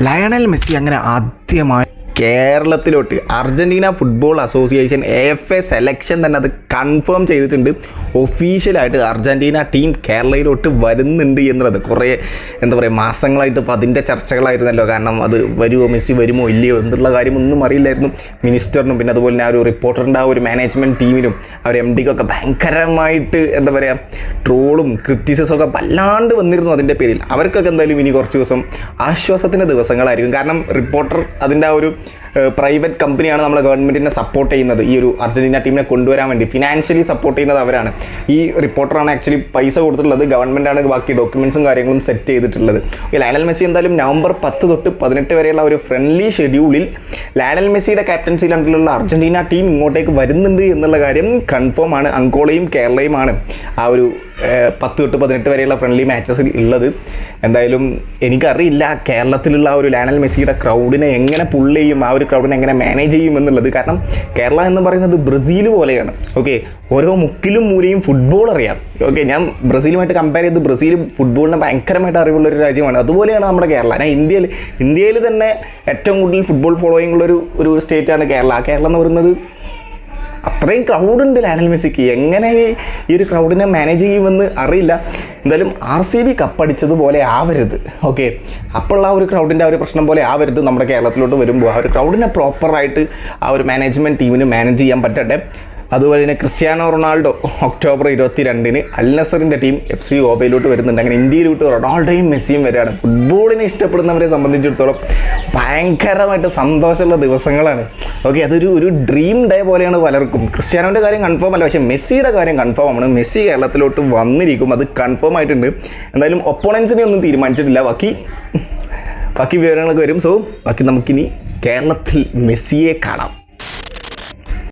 Lionel Messi അങ്ങനെ ആദ്യമായി കേരളത്തിലോട്ട് Argentina football association AFA selection തന്നെ അത് കൺഫേം ചെയ്തിട്ടുണ്ട്. ഒഫീഷ്യലായിട്ട് അർജൻറ്റീന ടീം കേരളയിലോട്ട് വരുന്നുണ്ട് എന്നുള്ളത് കുറേ എന്താ പറയുക മാസങ്ങളായിട്ട് ഇപ്പോൾ അതിൻ്റെ ചർച്ചകളായിരുന്നല്ലോ. കാരണം അത് വരുമോ, മെസ്സി വരുമോ ഇല്ലയോ എന്നുള്ള കാര്യമൊന്നും അറിയില്ലായിരുന്നു മിനിസ്റ്ററിനും. പിന്നെ അതുപോലെ തന്നെ ആ ഒരു റിപ്പോർട്ടറിൻ്റെ ആ ഒരു മാനേജ്മെൻറ്റ് ടീമിനും ആ ഒരു MD ക്കൊക്കെ ഭയങ്കരമായിട്ട് എന്താ പറയുക ട്രോളും ക്രിറ്റിസിസമൊക്കെ വല്ലാണ്ട് വന്നിരുന്നു അതിൻ്റെ പേരിൽ. അവർക്കൊക്കെ എന്തായാലും ഇനി കുറച്ച് ദിവസം ആശ്വാസത്തിൻ്റെ ദിവസങ്ങളായിരിക്കും. കാരണം റിപ്പോർട്ടർ അതിൻ്റെ ആ ഒരു പ്രൈവറ്റ് കമ്പനിയാണ് നമ്മളെ ഗവൺമെൻറ്റിനെ സപ്പോർട്ട് ചെയ്യുന്നത്. ഈ ഒരു അർജൻറ്റീന ടീമിനെ കൊണ്ടുവരാൻ വേണ്ടി ഫിനാൻഷ്യലി സപ്പോർട്ട് ചെയ്യുന്നത് അവരാണ്. ഈ റിപ്പോർട്ടറാണ് ആക്ച്വലി പൈസ കൊടുത്തിട്ടുള്ളത്, ഗവൺമെൻറ്റാണ് ബാക്കി ഡോക്യുമെൻറ്റ്സും കാര്യങ്ങളും സെറ്റ് ചെയ്തിട്ടുള്ളത്. ലയണൽ മെസ്സി എന്തായാലും നവംബർ 10 തൊട്ട് 18 വരെയുള്ള ഒരു ഫ്രണ്ട്ലി ഷെഡ്യൂളിൽ ലയണൽ മെസ്സിയുടെ ക്യാപ്റ്റൻസിയിൽ അണ്ടറിലുള്ള അർജൻറ്റീന ടീം ഇങ്ങോട്ടേക്ക് വരുന്നുണ്ട് എന്നുള്ള കാര്യം കൺഫേം ആണ്. അങ്കോളയും കേരളയുമാണ് ആ ഒരു 10 തൊട്ട് 18 വരെയുള്ള ഫ്രണ്ട്ലി മാച്ചസിൽ ഉള്ളത്. എന്തായാലും എനിക്കറിയില്ല കേരളത്തിലുള്ള ആ ഒരു ലയണൽ മെസ്സിയുടെ ക്രൗഡിനെ എങ്ങനെ പുള്ള് ചെയ്യും, ആ ഒരു ക്രൗഡിനെ എങ്ങനെ മാനേജ് ചെയ്യും എന്നുള്ളത്. കാരണം കേരള എന്ന് പറയുന്നത് ബ്രസീൽ പോലെയാണ്. ഓക്കെ, ഓരോ മുക്കിലും മൂലയും ഫുട്ബോൾ അറിയാം. ഓക്കെ, ഞാൻ ബ്രസീലുമായിട്ട് കമ്പയർ ചെയ്ത് ബ്രസീൽ ഫുട്ബോളിനെ ഭയങ്കരമായിട്ട് അറിവുള്ളൊരു രാജ്യമാണ്. അതുപോലെയാണ് നമ്മുടെ കേരള. ഞാൻ ഇന്ത്യയിൽ തന്നെ ഏറ്റവും കൂടുതൽ ഫുട്ബോൾ ഫോളോയിങ് ഉള്ളൊരു സ്റ്റേറ്റാണ് കേരള. കേരളം എന്ന് പറയുന്നത് അത്രയും ക്രൗഡുണ്ട് ലയണൽ മെസ്സിക്ക്. എങ്ങനെ ഈ ഒരു ക്രൗഡിനെ മാനേജ് ചെയ്യുമെന്ന് അറിയില്ല. എന്തായാലും RCB കപ്പടിച്ചതുപോലെ ആവരുത്. ഓക്കെ, അപ്പോൾ ആ ഒരു ക്രൗഡിൻ്റെ ആ ഒരു പ്രശ്നം പോലെ ആവരുത്. നമ്മുടെ കേരളത്തിലോട്ട് വരുമ്പോൾ ആ ഒരു ക്രൗഡിനെ പ്രോപ്പറായിട്ട് ആ ഒരു മാനേജ്മെൻറ്റ് ടീമിന് മാനേജ് ചെയ്യാൻ പറ്റട്ടെ. അതുപോലെ തന്നെ ക്രിസ്ത്യാനോ റൊണാൾഡോ ഒക്ടോബർ 22 അൽ നസറിൻ്റെ ടീം FC ഗോവയിലോട്ട് വരുന്നുണ്ട്. അങ്ങനെ ഇന്ത്യയിലോട്ട് റൊണാൾഡോയും മെസ്സിയും വരികയാണ്. ഫുട്ബോളിനെ ഇഷ്ടപ്പെടുന്നവരെ സംബന്ധിച്ചിടത്തോളം ഭയങ്കരമായിട്ട് സന്തോഷമുള്ള ദിവസങ്ങളാണ്. ഓക്കെ, അതൊരു ഡ്രീം ഡേ പോലെയാണ് പലർക്കും. ക്രിസ്ത്യാനോൻ്റെ കാര്യം കൺഫേം അല്ല, പക്ഷേ മെസ്സിയുടെ കാര്യം കൺഫേം ആണ്. മെസ്സി കേരളത്തിലോട്ട് വന്നിരിക്കും, അത് കൺഫേം ആയിട്ടുണ്ട്. എന്തായാലും ഒപ്പോണൻസിനെ ഒന്നും തീരുമാനിച്ചിട്ടില്ല. ബാക്കി വിവരങ്ങളൊക്കെ വരും. സോ ബാക്കി നമുക്കിനി കേരളത്തിൽ മെസ്സിയെ കാണാം.